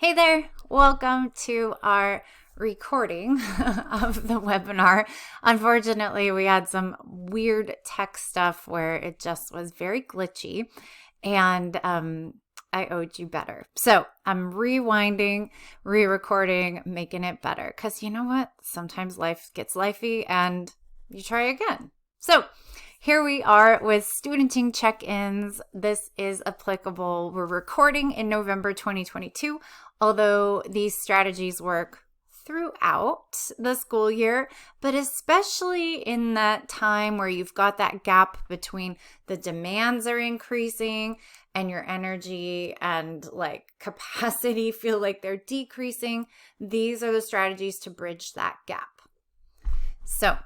Hey there, welcome to our recording of the webinar. Unfortunately, we had some weird tech stuff where it just was very glitchy and I owed you better. So I'm rewinding, re-recording, making it better because you know what? Sometimes life gets lifey and you try again. So here we are with studenting check-ins. This is applicable. We're recording in November 2022, although these strategies work throughout the school year, but especially in that time where you've got that gap between the demands are increasing and your energy and capacity feel like they're decreasing. These are the strategies to bridge that gap. So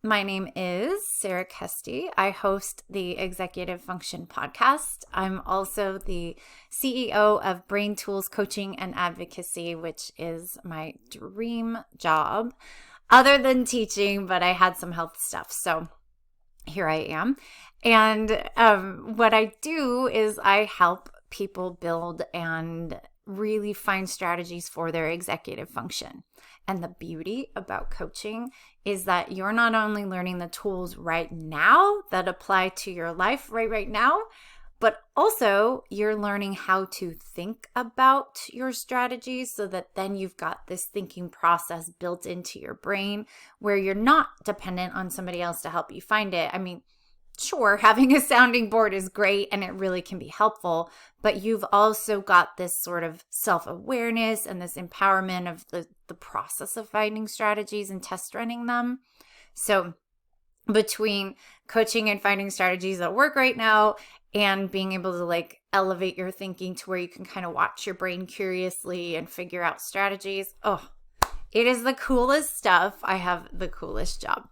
my name is Sarah Kesty. I host the Executive Function podcast. I'm also the CEO of Brain Tools Coaching and Advocacy, which is my dream job other than teaching, but I had some health stuff. So here I am. And what I do is I help people build and really find strategies for their executive function. And the beauty about coaching is that you're not only learning the tools right now that apply to your life right now, but also you're learning how to think about your strategies so that then you've got this thinking process built into your brain where you're not dependent on somebody else to help you find it. I mean, sure, having a sounding board is great and it really can be helpful, but you've also got this sort of self-awareness and this empowerment of the process of finding strategies and test running them. So between coaching and finding strategies that work right now and being able to elevate your thinking to where you can kind of watch your brain curiously and figure out strategies, it is the coolest stuff. I have the coolest job.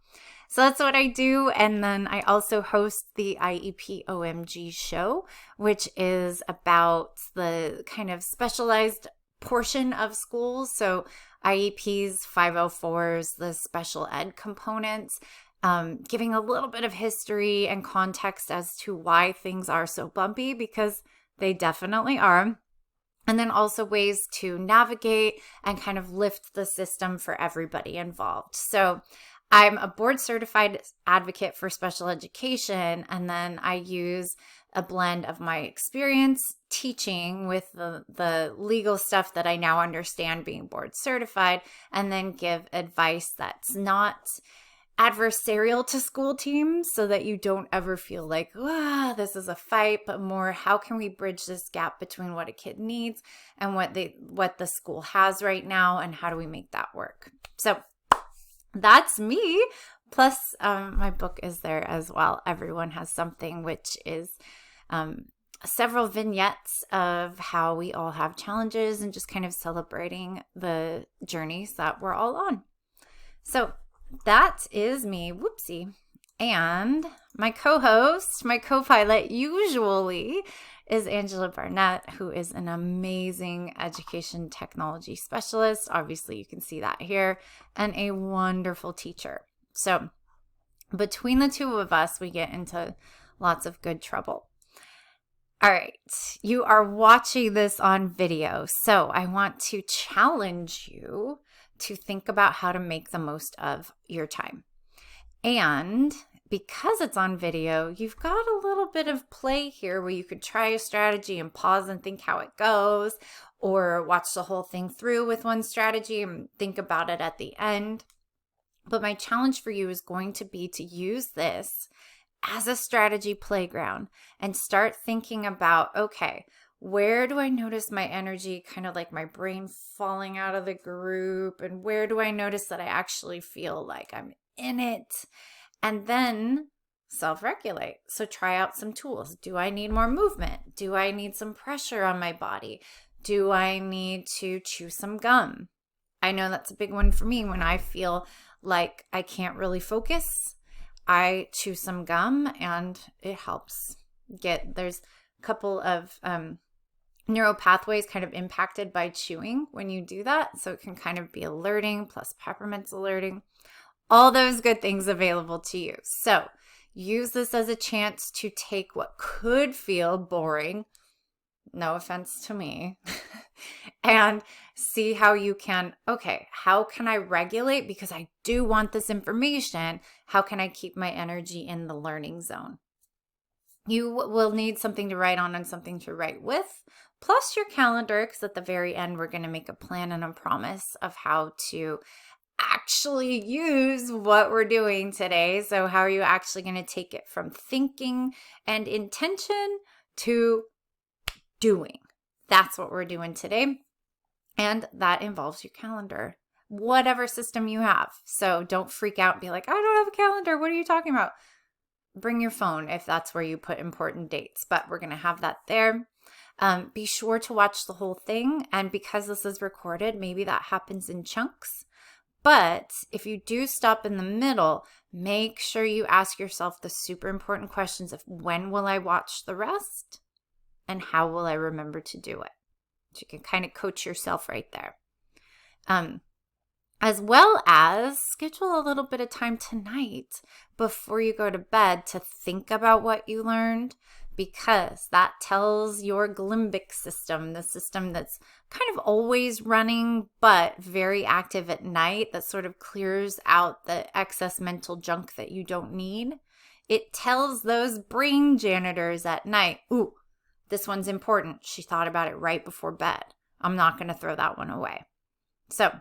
So that's what I do. And then I also host the IEP OMG show, which is about the kind of specialized portion of schools. So IEPs, 504s, the special ed components, giving a little bit of history and context as to why things are so bumpy, because they definitely are. And then also ways to navigate and kind of lift the system for everybody involved. So I'm a board certified advocate for special education, and then I use a blend of my experience teaching with the legal stuff that I now understand being board certified, and then give advice that's not adversarial to school teams so that you don't ever feel like, this is a fight, but more, how can we bridge this gap between what a kid needs and what the school has right now, and how do we make that work? So that's me. Plus, my book is there as well. Everyone Has Something, which is several vignettes of how we all have challenges and just kind of celebrating the journeys that we're all on. So that is me. Whoopsie. And my co-host, my co-pilot usually is Angela Barnett, who is an amazing education technology specialist. Obviously, you can see that here, and a wonderful teacher. So between the two of us, we get into lots of good trouble. All right, you are watching this on video, so I want to challenge you to think about how to make the most of your time. And because it's on video, you've got a little bit of play here where you could try a strategy and pause and think how it goes, or watch the whole thing through with one strategy and think about it at the end. But my challenge for you is going to be to use this as a strategy playground and start thinking about, okay, where do I notice my energy, kind of like my brain falling out of the group? And where do I notice that I actually feel like I'm in it? And then self-regulate. So try out some tools. Do I need more movement? Do I need some pressure on my body? Do I need to chew some gum? I know that's a big one for me. When I feel like I can't really focus, I chew some gum and it helps there's a couple of neural pathways kind of impacted by chewing when you do that. So it can kind of be alerting, plus peppermint's alerting. All those good things available to you. So use this as a chance to take what could feel boring, no offense to me, and see how you can, okay, how can I regulate? Because I do want this information. How can I keep my energy in the learning zone? You will need something to write on and something to write with, plus your calendar, because at the very end, we're going to make a plan and a promise of how to actually use what we're doing today. So how are you actually going to take it from thinking and intention to doing? That's what we're doing today. And that involves your calendar, whatever system you have. So don't freak out and be like, I don't have a calendar. What are you talking about? Bring your phone if that's where you put important dates, but we're going to have that there. Be sure to watch the whole thing. And because this is recorded, maybe that happens in chunks. But if you do stop in the middle, make sure you ask yourself the super important questions of when will I watch the rest and how will I remember to do it? So you can kind of coach yourself right there. As well as schedule a little bit of time tonight before you go to bed to think about what you learned, because that tells your limbic system, the system that's kind of always running but very active at night, that sort of clears out the excess mental junk that you don't need. It tells those brain janitors at night, ooh, this one's important. She thought about it right before bed. I'm not going to throw that one away. So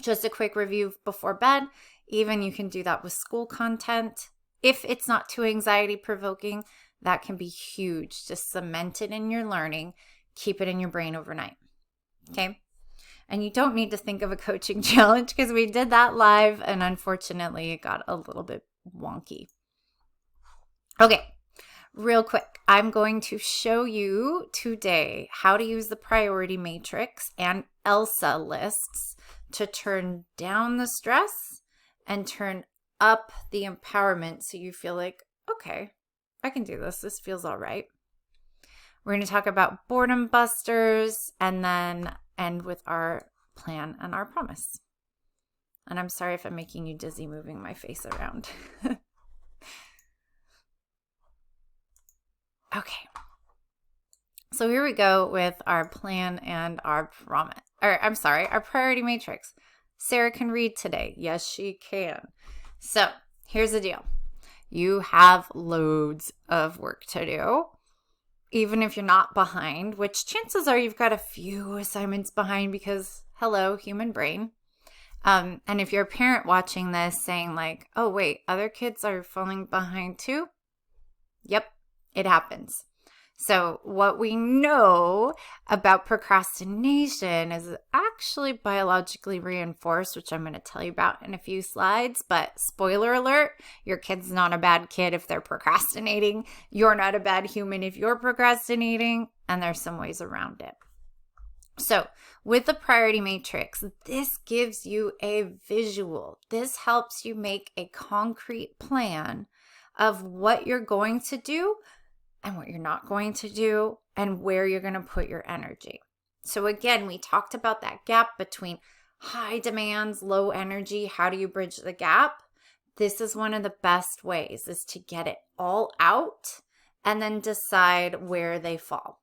just a quick review before bed. Even you can do that with school content. If it's not too anxiety provoking, that can be huge. Just cement it in your learning. Keep it in your brain overnight. Okay? And you don't need to think of a coaching challenge because we did that live and unfortunately it got a little bit wonky. Okay, real quick. I'm going to show you today how to use the priority matrix and ELSA lists to turn down the stress and turn up the empowerment so you feel like, okay, I can do this. This feels all right. We're going to talk about boredom busters and then end with our plan and our promise. And I'm sorry if I'm making you dizzy moving my face around. Okay. So here we go with our plan and our promise. Our priority matrix. Sarah can read today. Yes, she can. So here's the deal. You have loads of work to do, even if you're not behind, which chances are you've got a few assignments behind because, hello, human brain. And if you're a parent watching this saying like, oh, wait, other kids are falling behind too? Yep, it happens. So what we know about procrastination is actually biologically reinforced, which I'm going to tell you about in a few slides. But spoiler alert, your kid's not a bad kid if they're procrastinating. You're not a bad human if you're procrastinating. And there's some ways around it. So with the priority matrix, this gives you a visual. This helps you make a concrete plan of what you're going to do and what you're not going to do, and where you're going to put your energy. So again, we talked about that gap between high demands, low energy. How do you bridge the gap? This is one of the best ways, is to get it all out and then decide where they fall.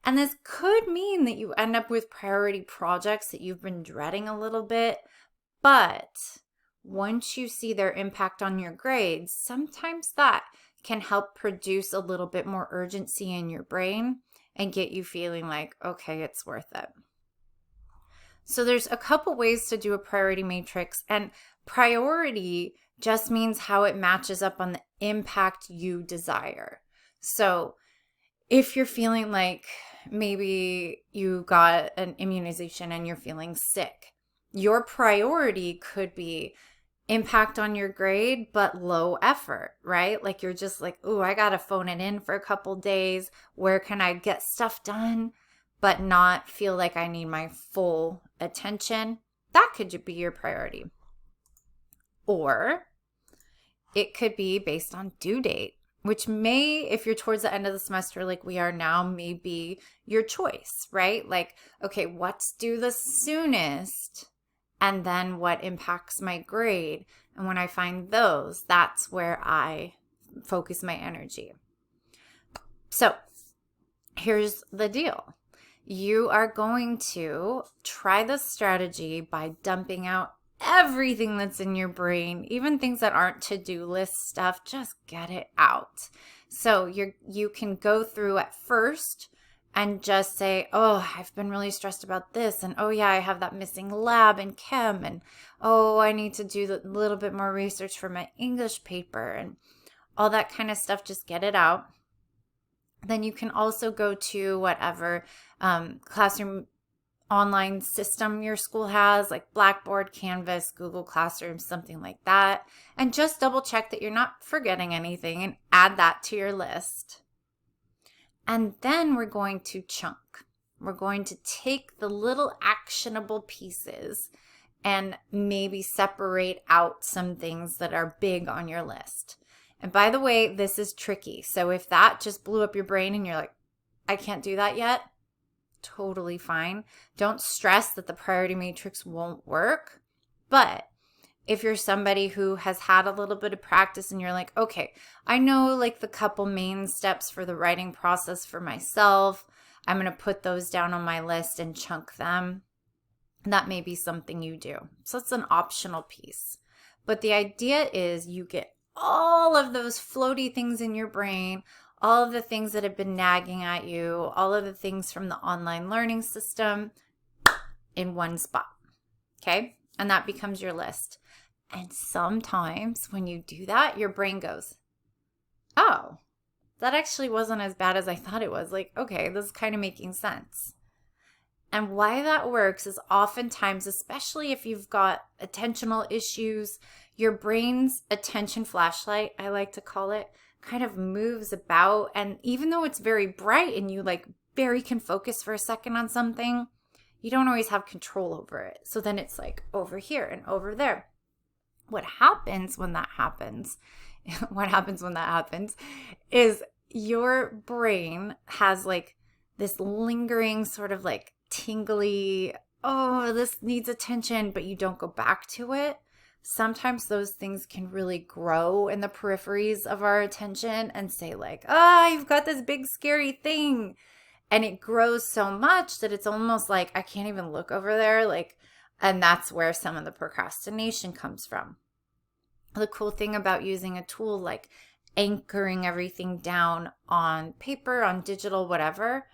And this could mean that you end up with priority projects that you've been dreading a little bit, but once you see their impact on your grades, sometimes that can help produce a little bit more urgency in your brain and get you feeling like, okay, it's worth it. So there's a couple ways to do a priority matrix, and priority just means how it matches up on the impact you desire. So if you're feeling like maybe you got an immunization and you're feeling sick, your priority could be impact on your grade, but low effort, right? Like you're just like, oh, I got to phone it in for a couple days. Where can I get stuff done, but not feel like I need my full attention? That could be your priority. Or it could be based on due date, which may, if you're towards the end of the semester like we are now, may be your choice, right? Like, okay, what's due the soonest? And then what impacts my grade. And when I find those, that's where I focus my energy. So here's the deal. you are going to try this strategy by dumping out everything that's in your brain, even things that aren't to-do list stuff. Just get it out. So you can go through at first and just say, oh, I've been really stressed about this. And oh yeah, I have that missing lab in chem. And oh, I need to do a little bit more research for my English paper and all that kind of stuff. Just get it out. Then you can also go to whatever classroom online system your school has, like Blackboard, Canvas, Google Classroom, something like that. And just double check that you're not forgetting anything and add that to your list. And then we're going to chunk. We're going to take the little actionable pieces and maybe separate out some things that are big on your list. And by the way, this is tricky. So if that just blew up your brain and you're like, I can't do that yet, totally fine. Don't stress that the priority matrix won't work. But if you're somebody who has had a little bit of practice and you're like, okay, I know like the couple main steps for the writing process for myself, I'm going to put those down on my list and chunk them. That may be something you do. So it's an optional piece. But the idea is you get all of those floaty things in your brain, all of the things that have been nagging at you, all of the things from the online learning system in one spot. Okay? And that becomes your list. And sometimes when you do that, your brain goes, oh, that actually wasn't as bad as I thought it was. Like, okay, this is kind of making sense. And why that works is oftentimes, especially if you've got attentional issues, your brain's attention flashlight, I like to call it, kind of moves about. And even though it's very bright and you like very can focus for a second on something, you don't always have control over it. So then it's like over here and over there. What happens when that happens is your brain has like this lingering sort of like tingly, oh, this needs attention, but you don't go back to it. Sometimes those things can really grow in the peripheries of our attention and say like, you've got this big scary thing. And it grows so much that it's almost like I can't even look over there. Like, and that's where some of the procrastination comes from. The cool thing about using a tool like anchoring everything down on paper, on digital, whatever,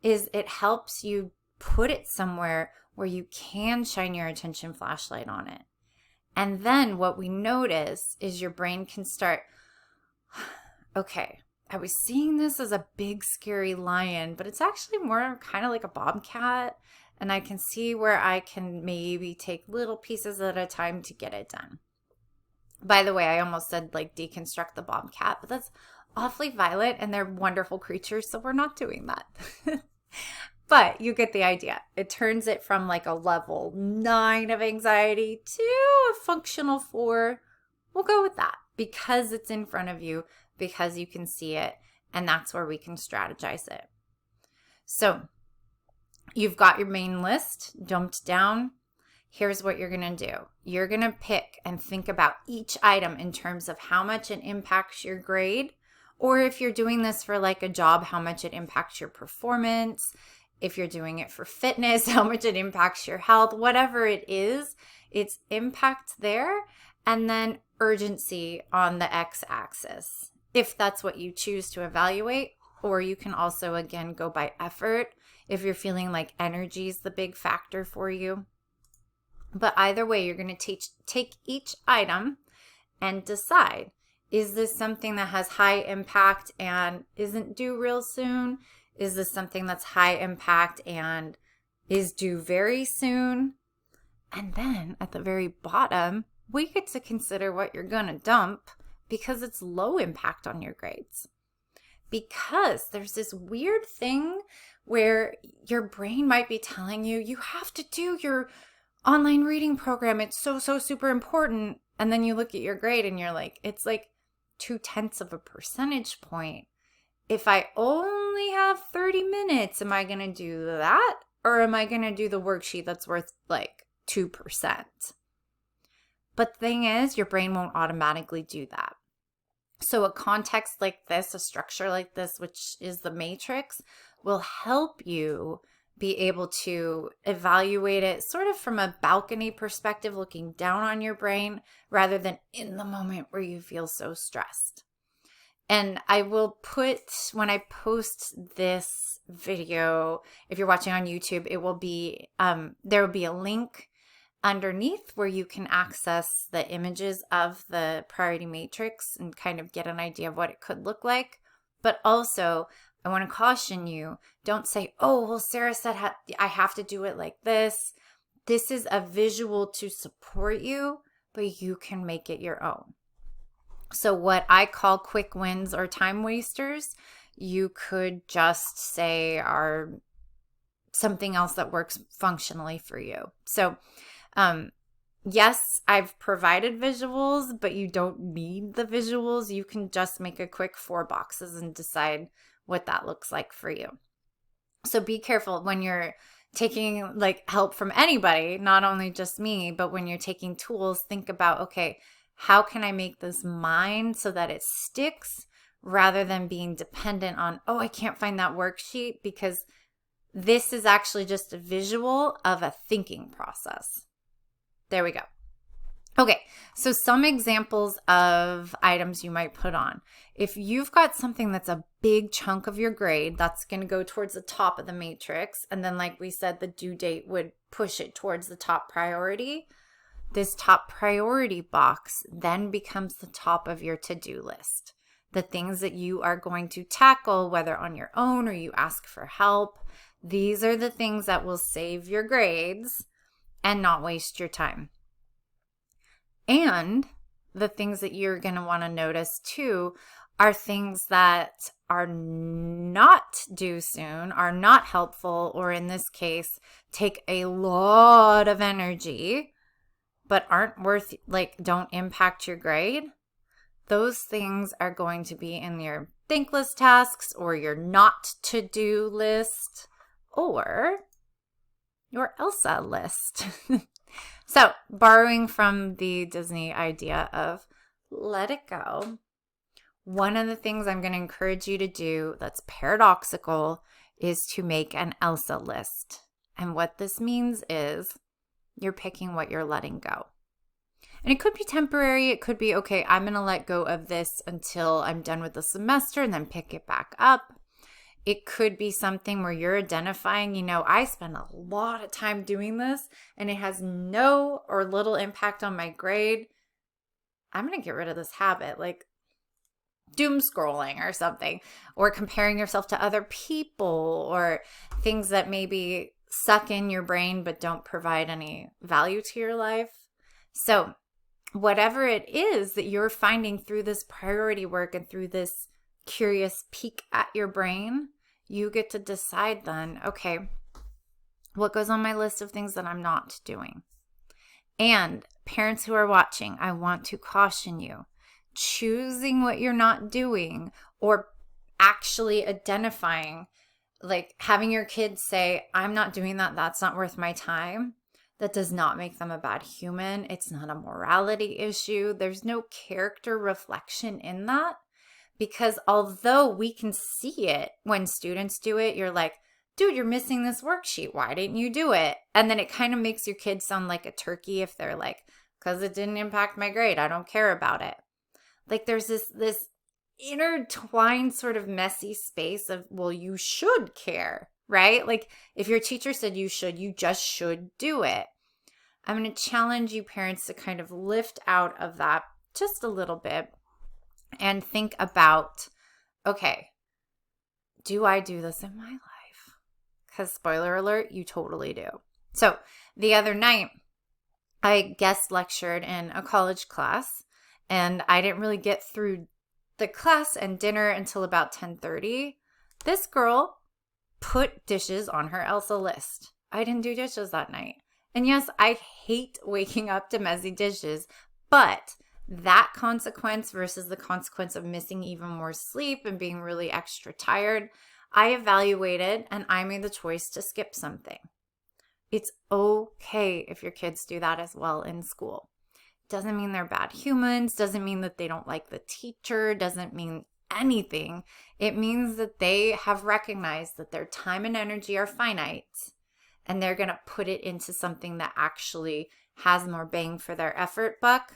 is it helps you put it somewhere where you can shine your attention flashlight on it. And then what we notice is your brain can start, okay, I was seeing this as a big scary lion, but it's actually more kind of like a bobcat. And I can see where I can maybe take little pieces at a time to get it done. By the way, I almost said like deconstruct the bobcat, but that's awfully violent and they're wonderful creatures, so we're not doing that. But you get the idea. It turns it from like a level 9 of anxiety to a functional 4. We'll go with that because it's in front of you, because you can see it, and that's where we can strategize it. So you've got your main list dumped down. Here's what you're going to do. You're going to pick and think about each item in terms of how much it impacts your grade, or if you're doing this for like a job, how much it impacts your performance. If you're doing it for fitness, how much it impacts your health, whatever it is, it's impact there, and then urgency on the x-axis, if that's what you choose to evaluate. Or you can also, again, go by effort if you're feeling like energy is the big factor for you. But either way, you're going to take each item and decide, is this something that has high impact and isn't due real soon? Is this something that's high impact and is due very soon? And then at the very bottom, we get to consider what you're going to dump because it's low impact on your grades. Because there's this weird thing where your brain might be telling you, you have to do your online reading program. It's so super important. And then you look at your grade and you're like, it's like 0.2 of a percentage point. If I only have 30 minutes, am I going to do that? Or am I going to do the worksheet that's worth like 2%? But the thing is, your brain won't automatically do that. So a context like this, a structure like this, which is the matrix, will help you be able to evaluate it sort of from a balcony perspective, looking down on your brain rather than in the moment where you feel so stressed. And I will put, when I post this video, if you're watching on YouTube, it will be, there will be a link underneath where you can access the images of the priority matrix and kind of get an idea of what it could look like. But also, I want to caution you, don't say, oh, well, Sarah said I have to do it like this. This is a visual to support you, but you can make it your own. So what I call quick wins or time wasters, you could just say are something else that works functionally for you. So yes, I've provided visuals, but you don't need the visuals. You can just make a quick 4 boxes and decide what that looks like for you. So be careful when you're taking like help from anybody, not only just me, but when you're taking tools, think about, okay, how can I make this mine so that it sticks rather than being dependent on, oh, I can't find that worksheet, because this is actually just a visual of a thinking process. There we go. Okay, so some examples of items you might put on. If you've got something that's a big chunk of your grade, that's going to go towards the top of the matrix. And then like we said, the due date would push it towards the top priority. This top priority box then becomes the top of your to-do list. The things that you are going to tackle, whether on your own or you ask for help, these are the things that will save your grades and not waste your time. And the things that you're going to want to notice too are things that are not due soon, are not helpful, or in this case, take a lot of energy, but aren't worth, like, don't impact your grade. Those things are going to be in your thankless tasks or your not to-do list or your Elsa list. So, borrowing from the Disney idea of let it go, one of the things I'm going to encourage you to do that's paradoxical is to make an Elsa list. And what this means is you're picking what you're letting go. And it could be temporary. It could be, okay, I'm going to let go of this until I'm done with the semester and then pick it back up. It could be something where you're identifying, I spend a lot of time doing this and it has no or little impact on my grade. I'm going to get rid of this habit, like doom scrolling or something, or comparing yourself to other people, or things that maybe suck in your brain but don't provide any value to your life. So whatever it is that you're finding through this priority work and through this curious peek at your brain, you get to decide then, okay, what goes on my list of things that I'm not doing? And parents who are watching, I want to caution you, choosing what you're not doing or actually identifying, like having your kids say, I'm not doing that, that's not worth my time. That does not make them a bad human. It's not a morality issue. There's no character reflection in that. Because although we can see it when students do it, you're like, dude, you're missing this worksheet. Why didn't you do it? And then it kind of makes your kids sound like a turkey if they're like, because it didn't impact my grade. I don't care about it. Like there's this intertwined sort of messy space of, well, you should care, right? Like if your teacher said you should, you just should do it. I'm going to challenge you parents to kind of lift out of that just a little bit and think about, okay, do I do this in my life? Because spoiler alert, you totally do. So the other night, I guest lectured in a college class, and I didn't really get through the class and dinner until about 10:30. This girl put dishes on her Elsa list. I didn't do dishes that night. And yes, I hate waking up to messy dishes, but that consequence versus the consequence of missing even more sleep and being really extra tired, I evaluated and I made the choice to skip something. It's okay if your kids do that as well in school. Doesn't mean they're bad humans, doesn't mean that they don't like the teacher, doesn't mean anything, it means that they have recognized that their time and energy are finite, and they're going to put it into something that actually has more bang for their effort buck.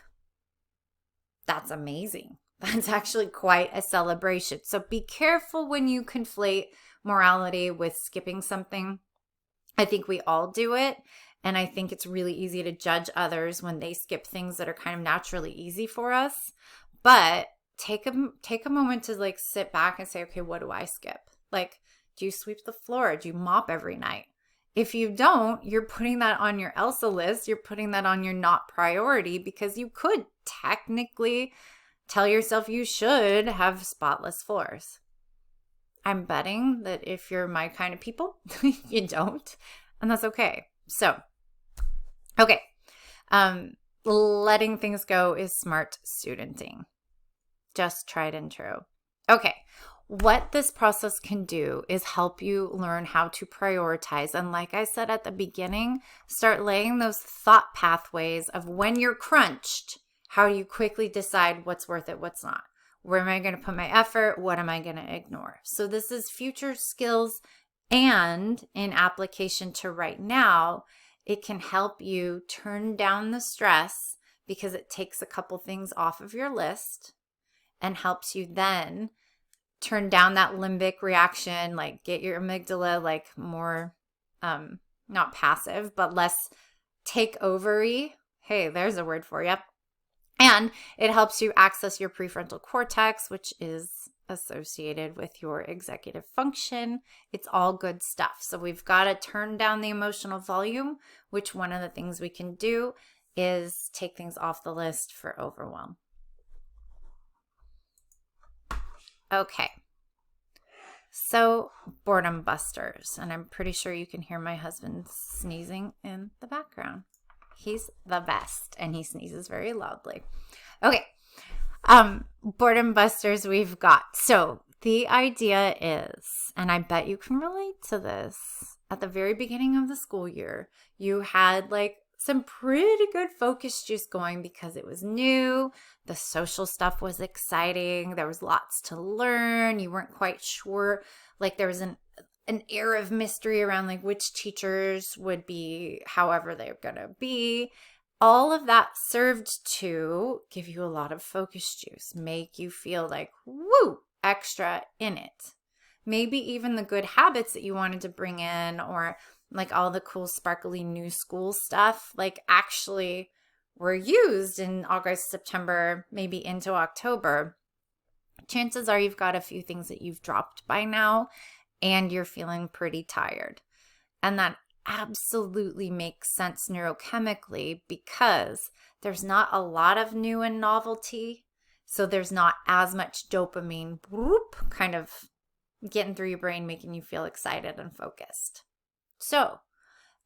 That's amazing. That's actually quite a celebration. So be careful when you conflate morality with skipping something. I think we all do it. And I think it's really easy to judge others when they skip things that are kind of naturally easy for us. But take a moment to like sit back and say, okay, what do I skip? Like, do you sweep the floor? Do you mop every night? If you don't, you're putting that on your Elsa list. You're putting that on your not priority, because you could technically tell yourself you should have spotless floors. I'm betting that if you're my kind of people, you don't, and that's okay. So, okay. Letting things go is smart studenting. Just tried and true. Okay. What this process can do is help you learn how to prioritize. And like I said at the beginning, start laying those thought pathways of when you're crunched, how do you quickly decide what's worth it, what's not? Where am I going to put my effort? What am I going to ignore? So this is future skills, and in application to right now, it can help you turn down the stress because it takes a couple things off of your list and helps you then turn down that limbic reaction, like get your amygdala like more, not passive, but less takeover-y. Hey, there's a word for you. And it helps you access your prefrontal cortex, which is associated with your executive function. It's all good stuff. So we've got to turn down the emotional volume, which one of the things we can do is take things off the list for overwhelm. Okay. So boredom busters. And I'm pretty sure you can hear my husband sneezing in the background. He's the best, and he sneezes very loudly. Okay. Boredom busters we've got. So the idea is, and I bet you can relate to this, at the very beginning of the school year, you had like some pretty good focus juice going because it was new. The social stuff was exciting. There was lots to learn. You weren't quite sure. Like there was an air of mystery around like which teachers would be however they're going to be. All of that served to give you a lot of focus juice, make you feel like, woo, extra in it. Maybe even the good habits that you wanted to bring in, or like all the cool sparkly new school stuff, like actually were used in August, September, maybe into October. Chances are you've got a few things that you've dropped by now, and you're feeling pretty tired. And that absolutely makes sense neurochemically because there's not a lot of new and novelty. So there's not as much dopamine kind of getting through your brain, making you feel excited and focused. So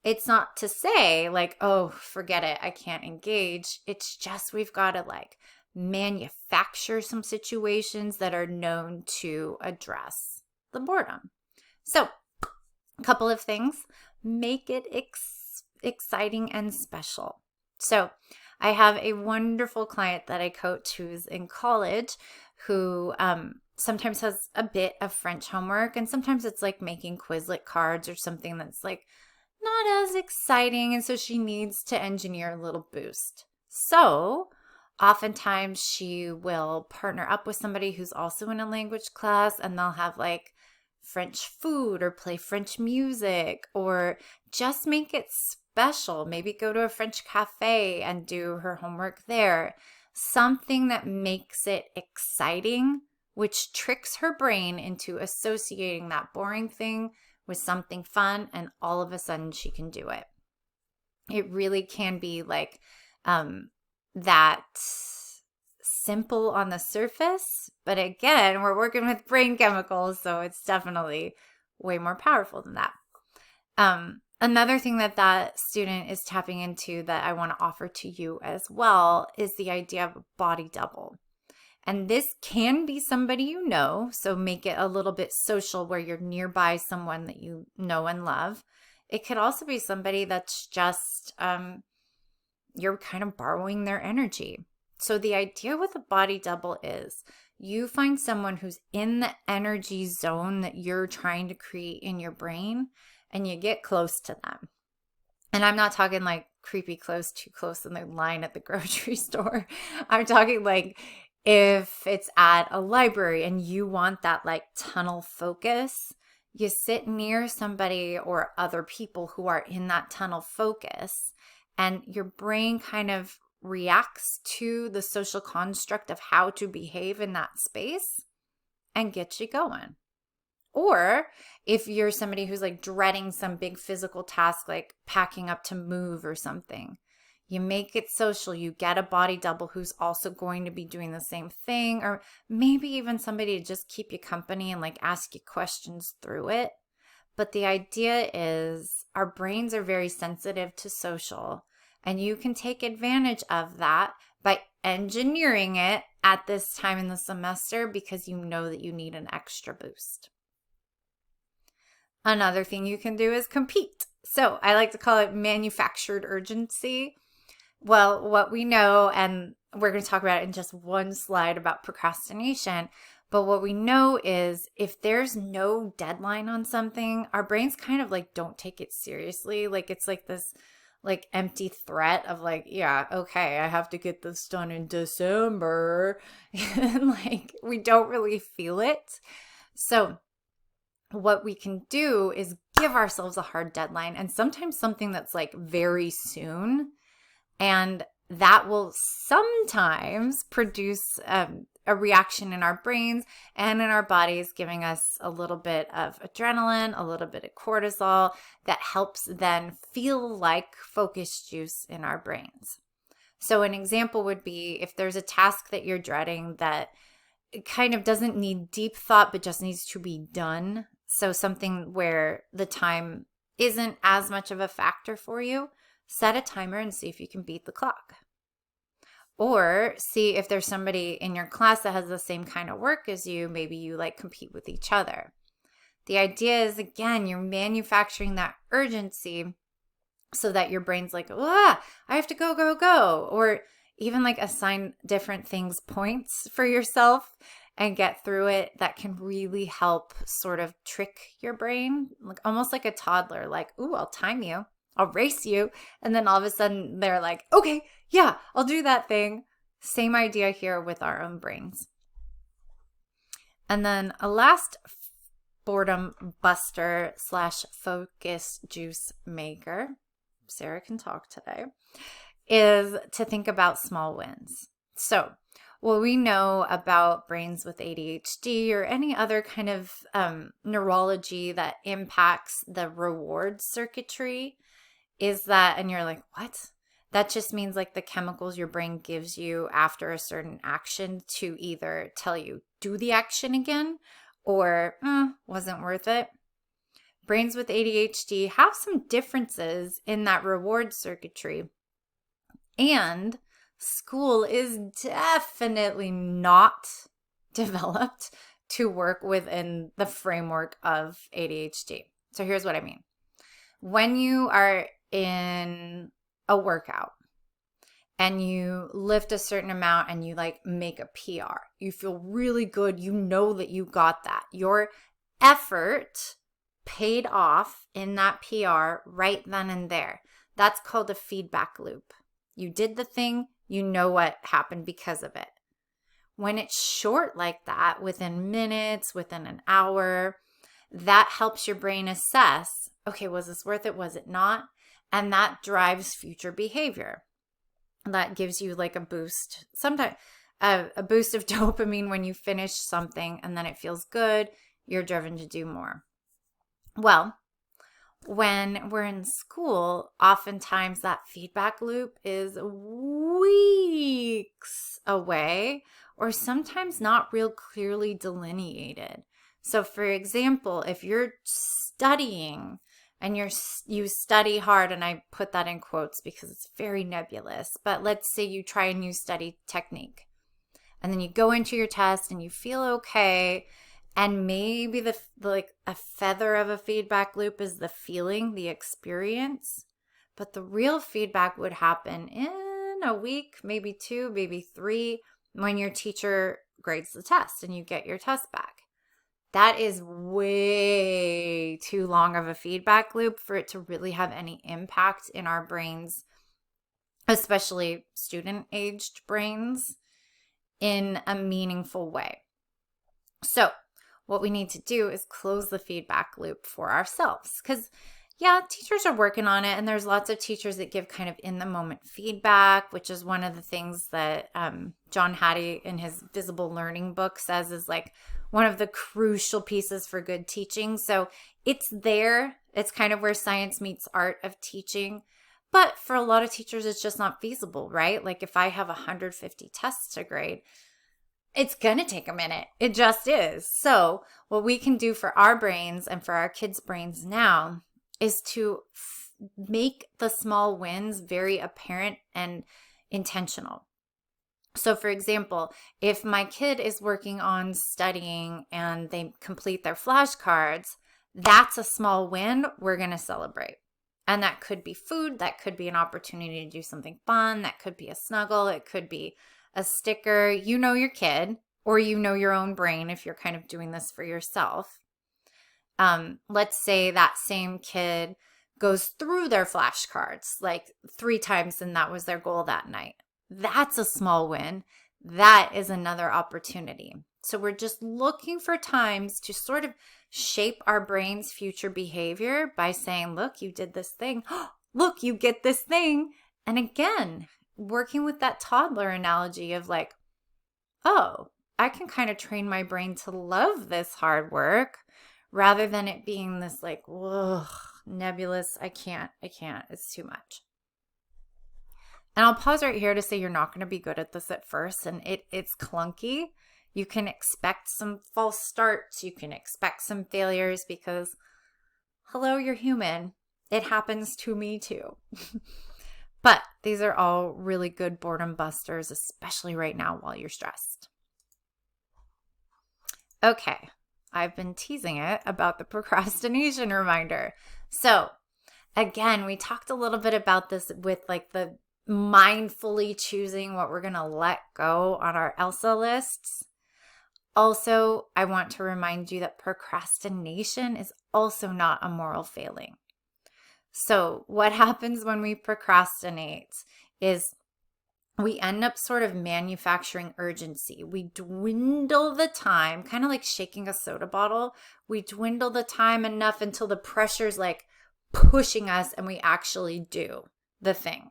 it's not to say like, oh, forget it, I can't engage. It's just we've got to like manufacture some situations that are known to address the boredom. So a couple of things. Make it exciting and special. So I have a wonderful client that I coach who's in college who sometimes has a bit of French homework, and sometimes it's like making Quizlet cards or something that's like not as exciting, and so she needs to engineer a little boost. So oftentimes she will partner up with somebody who's also in a language class, and they'll have like French food or play French music, or just make it special. Maybe go to a French cafe and do her homework there. Something that makes it exciting, which tricks her brain into associating that boring thing with something fun, and all of a sudden she can do it. It really can be like that simple on the surface, but again, we're working with brain chemicals, so it's definitely way more powerful than that. Another thing that student is tapping into that I want to offer to you as well is the idea of a body double. And this can be somebody you know, so make it a little bit social where you're nearby someone that you know and love. It could also be somebody that's just, you're kind of borrowing their energy. So the idea with a body double is you find someone who's in the energy zone that you're trying to create in your brain, and you get close to them. And I'm not talking like creepy close, too close in the line at the grocery store. I'm talking like if it's at a library and you want that like tunnel focus, you sit near somebody or other people who are in that tunnel focus, and your brain kind of reacts to the social construct of how to behave in that space and gets you going. Or if you're somebody who's like dreading some big physical task, like packing up to move or something, you make it social. You get a body double who's also going to be doing the same thing, or maybe even somebody to just keep you company and like ask you questions through it. But the idea is our brains are very sensitive to social, and you can take advantage of that by engineering it at this time in the semester because you know that you need an extra boost. Another thing you can do is compete. So I like to call it manufactured urgency. Well, what we know, and we're going to talk about it in just one slide about procrastination, but what we know is if there's no deadline on something, our brains kind of like don't take it seriously. Like it's like this like empty threat of like, yeah, okay, I have to get this done in December. And like we don't really feel it. So what we can do is give ourselves a hard deadline, and sometimes something that's like very soon. And that will sometimes produce a reaction in our brains and in our bodies, giving us a little bit of adrenaline, a little bit of cortisol that helps then feel like focus juice in our brains. So an example would be if there's a task that you're dreading that kind of doesn't need deep thought, but just needs to be done. So something where the time isn't as much of a factor for you, set a timer and see if you can beat the clock. Or see if there's somebody in your class that has the same kind of work as you. Maybe you like compete with each other. The idea is, again, you're manufacturing that urgency so that your brain's like, I have to go, go, go. Or even like assign different things points for yourself and get through it. That can really help sort of trick your brain, like almost like a toddler, like, I'll time you. I'll race you. And then all of a sudden they're like, okay, yeah, I'll do that thing. Same idea here with our own brains. And then a last boredom buster / focus juice maker, Sarah can talk today, is to think about small wins. So what we know about brains with ADHD or any other kind of neurology that impacts the reward circuitry is that, and you're like, what? That just means like the chemicals your brain gives you after a certain action to either tell you, do the action again, or wasn't worth it. Brains with ADHD have some differences in that reward circuitry. And school is definitely not developed to work within the framework of ADHD. So here's what I mean. When you are in a workout and you lift a certain amount and you like make a PR, you feel really good. You know that you got that. Your effort paid off in that PR right then and there. That's called a feedback loop. You did the thing, you know what happened because of it. When it's short like that, within minutes, within an hour, that helps your brain assess, okay, was this worth it? Was it not? And that drives future behavior. That gives you like a boost, sometimes a boost of dopamine when you finish something and then it feels good. You're driven to do more. Well, when we're in school, oftentimes that feedback loop is weeks away or sometimes not real clearly delineated. So for example, if you're studying and you study hard, and I put that in quotes because it's very nebulous, but let's say you try a new study technique and then you go into your test and you feel okay. And maybe like a feather of a feedback loop is the feeling, the experience. But the real feedback would happen in a week, maybe 2, maybe 3, when your teacher grades the test and you get your test back. That is way too long of a feedback loop for it to really have any impact in our brains, especially student-aged brains, in a meaningful way. So what we need to do is close the feedback loop for ourselves, because yeah, teachers are working on it, and there's lots of teachers that give kind of in-the-moment feedback, which is one of the things that John Hattie in his Visible Learning book says is like one of the crucial pieces for good teaching. So it's there. It's kind of where science meets art of teaching. But for a lot of teachers, it's just not feasible, right? Like if I have 150 tests to grade, it's going to take a minute. It just is. So what we can do for our brains and for our kids' brains now is to make the small wins very apparent and intentional. So for example, if my kid is working on studying and they complete their flashcards, that's a small win we're going to celebrate. And that could be food, that could be an opportunity to do something fun, that could be a snuggle, it could be a sticker. You know your kid, or you know your own brain if you're kind of doing this for yourself. Let's say that same kid goes through their flashcards like 3 times and that was their goal that night. That's a small win. That is another opportunity. So we're just looking for times to sort of shape our brain's future behavior by saying, look, you did this thing. Look, you get this thing. And again, working with that toddler analogy of like, oh, I can kind of train my brain to love this hard work rather than it being this like, whoa, nebulous, I can't, it's too much. And I'll pause right here to say you're not going to be good at this at first, and it's clunky. You can expect some false starts. You can expect some failures because, hello, you're human. It happens to me too. But these are all really good boredom busters, especially right now while you're stressed. Okay, I've been teasing it about the procrastination reminder. So again, we talked a little bit about this with like the mindfully choosing what we're going to let go on our ELSA lists. Also, I want to remind you that procrastination is also not a moral failing. So what happens when we procrastinate is we end up sort of manufacturing urgency. We dwindle the time, kind of like shaking a soda bottle. We dwindle the time enough until the pressure's like pushing us and we actually do the thing.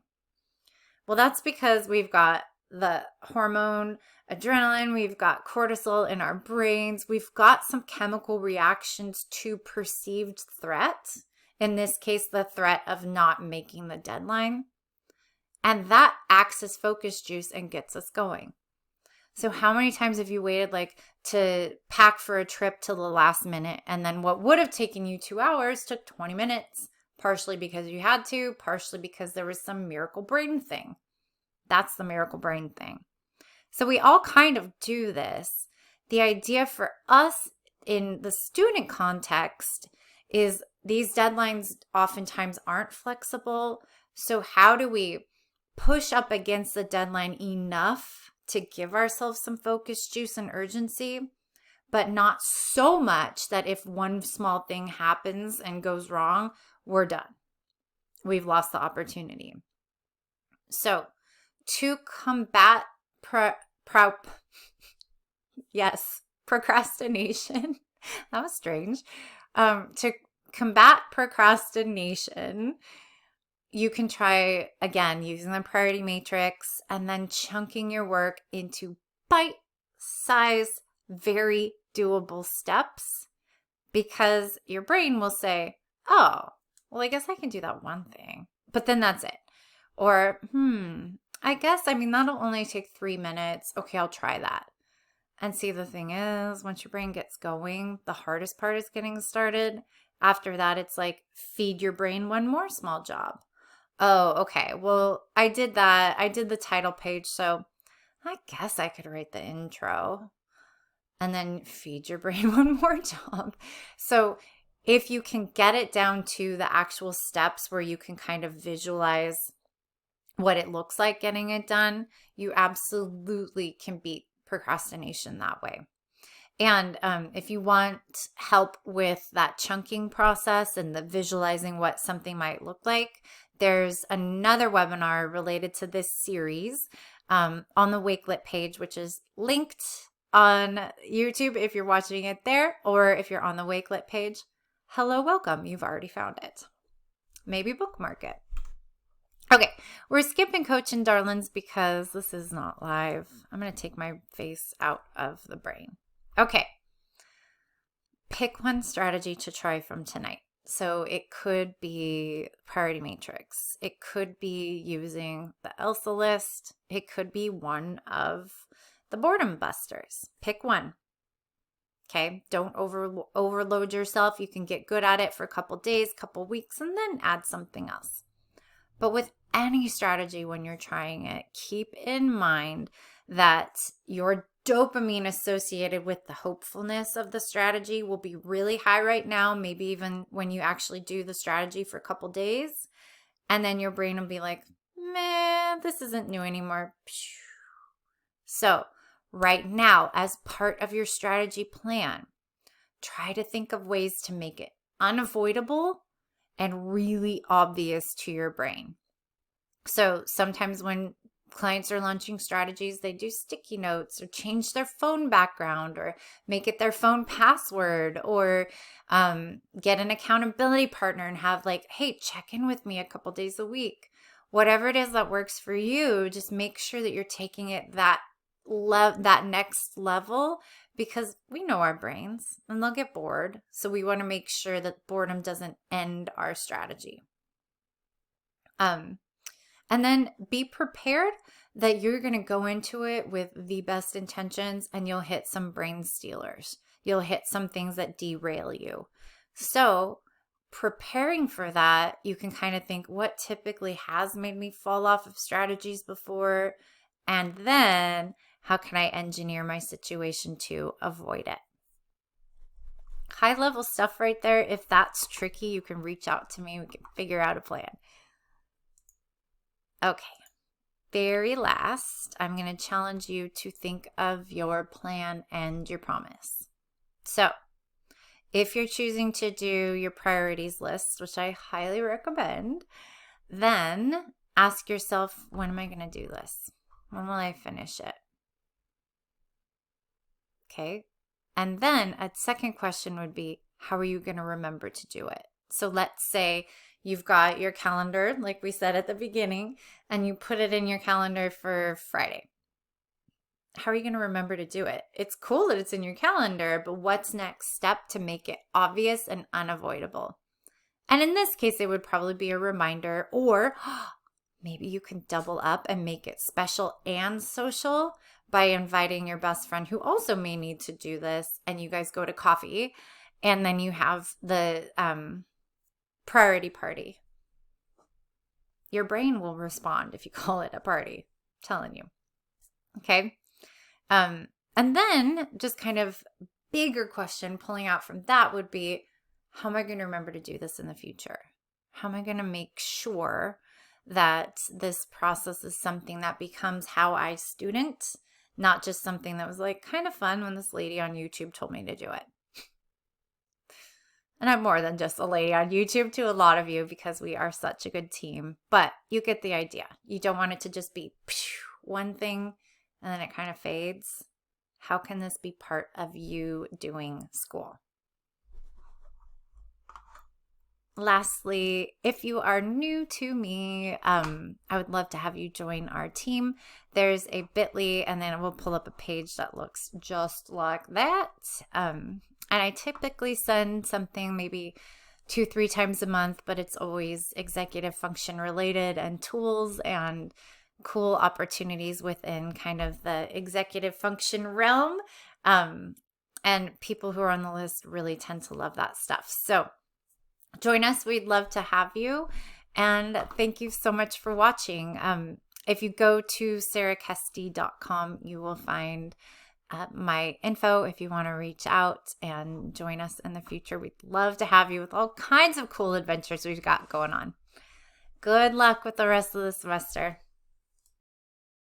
Well, that's because we've got the hormone adrenaline, we've got cortisol in our brains, we've got some chemical reactions to perceived threat. In this case, the threat of not making the deadline. And that acts as focus juice and gets us going. So how many times have you waited like to pack for a trip till the last minute, and then what would have taken you 2 hours took 20 minutes, partially because you had to, partially because there was some miracle brain thing. That's the miracle brain thing. So we all kind of do this. The idea for us in the student context is these deadlines oftentimes aren't flexible. So how do we push up against the deadline enough to give ourselves some focus, juice, and urgency, but not so much that if one small thing happens and goes wrong, we're done. We've lost the opportunity. So to combat procrastination, that was strange. To combat procrastination, you can try, again, using the priority matrix and then chunking your work into bite-sized, very doable steps, because your brain will say, oh, well, I guess I can do that one thing, but then that's it. Or, I guess, that'll only take 3 minutes. Okay, I'll try that. And see, the thing is, once your brain gets going, the hardest part is getting started. After that, it's like, feed your brain one more small job. Oh, okay. Well, I did that. I did the title page, so I guess I could write the intro. And then feed your brain one more job. So if you can get it down to the actual steps where you can kind of visualize what it looks like getting it done, you absolutely can beat procrastination that way. And if you want help with that chunking process and the visualizing what something might look like, there's another webinar related to this series on the Wakelet page, which is linked on YouTube if you're watching it there, or if you're on the Wakelet page, hello, welcome. You've already found it. Maybe bookmark it. Okay, we're skipping Coach and Darlings because this is not live. I'm going to take my face out of the brain. Okay, pick one strategy to try from tonight. So it could be priority matrix. It could be using the Elsa list. It could be one of the boredom busters. Pick one. Okay, don't overload yourself. You can get good at it for a couple days, couple weeks, and then add something else. But with any strategy when you're trying it, keep in mind that your dopamine associated with the hopefulness of the strategy will be really high right now, maybe even when you actually do the strategy for a couple days. And then your brain will be like, man, this isn't new anymore. So right now, as part of your strategy plan, try to think of ways to make it unavoidable and really obvious to your brain. So sometimes when clients are launching strategies, they do sticky notes or change their phone background or make it their phone password, or get an accountability partner and have like, hey, check in with me a couple days a week. Whatever it is that works for you, just make sure that you're taking it that next level, because we know our brains and they'll get bored. So we want to make sure that boredom doesn't end our strategy. And then be prepared that you're going to go into it with the best intentions and you'll hit some brain stealers. You'll hit some things that derail you. So preparing for that, you can kind of think, what typically has made me fall off of strategies before? And then how can I engineer my situation to avoid it? High level stuff right there. If that's tricky, you can reach out to me. We can figure out a plan. Okay, very last, I'm going to challenge you to think of your plan and your promise. So if you're choosing to do your priorities list, which I highly recommend, then ask yourself, when am I going to do this? When will I finish it? Okay, and then a second question would be, how are you going to remember to do it? So let's say you've got your calendar, like we said at the beginning, and you put it in your calendar for Friday. How are you going to remember to do it? It's cool that it's in your calendar, but what's next step to make it obvious and unavoidable? And in this case, it would probably be a reminder, or maybe you can double up and make it special and social by inviting your best friend who also may need to do this, and you guys go to coffee, and then you have the priority party. Your brain will respond if you call it a party. I'm telling you. Okay. And then just kind of bigger question pulling out from that would be, how am I going to remember to do this in the future? How am I going to make sure that this process is something that becomes how I student, not just something that was like kind of fun when this lady on YouTube told me to do it. And I'm more than just a lady on YouTube to a lot of you, because we are such a good team. But you get the idea. You don't want it to just be one thing and then it kind of fades. How can this be part of you doing school? Lastly, if you are new to me, I would love to have you join our team. There's a bit.ly, and then we'll pull up a page that looks just like that. And I typically send something maybe 2-3 times a month, but it's always executive function related and tools and cool opportunities within kind of the executive function realm. And people who are on the list really tend to love that stuff. So join us. We'd love to have you. And thank you so much for watching. If you go to sarahkesty.com, you will find my info if you want to reach out and join us in the future. We'd love to have you with all kinds of cool adventures we've got going on. Good luck with the rest of the semester.